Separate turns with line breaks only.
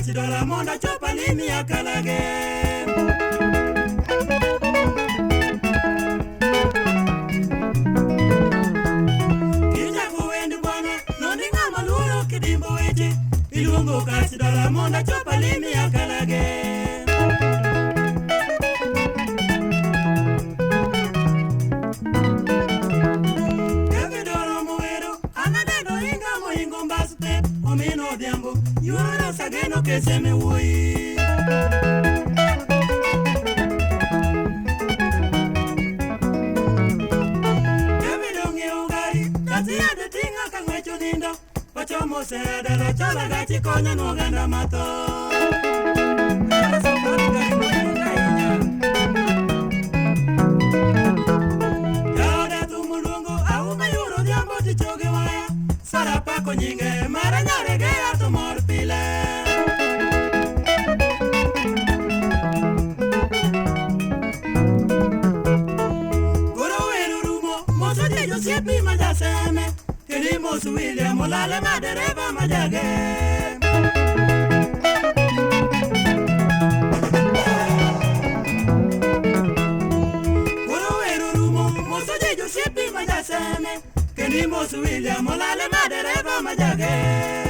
kasi dola monda chopa limi akalage. Ilungo kasi dola monda chopa limi akalage. Kevidoro muero, anadeno inga moingo mbasute, omino diambo, yuara sageno que se me voy. Kevidonge ugari, kasi ade tinga kangwecho dindo. Pachomo se de la chola gachi coña no ganda mato. Yauda tu mulungu au mayuro diambo ti choge waya. Sarapa konyinge maraña rege a tu morpile. Guru erurumo moso de yo siepi majaseme. Queremos William Molale Madereva Mayage. Guru erurumo moso de yo siepi majaseme. Queremos William Molale Madereva Mayage.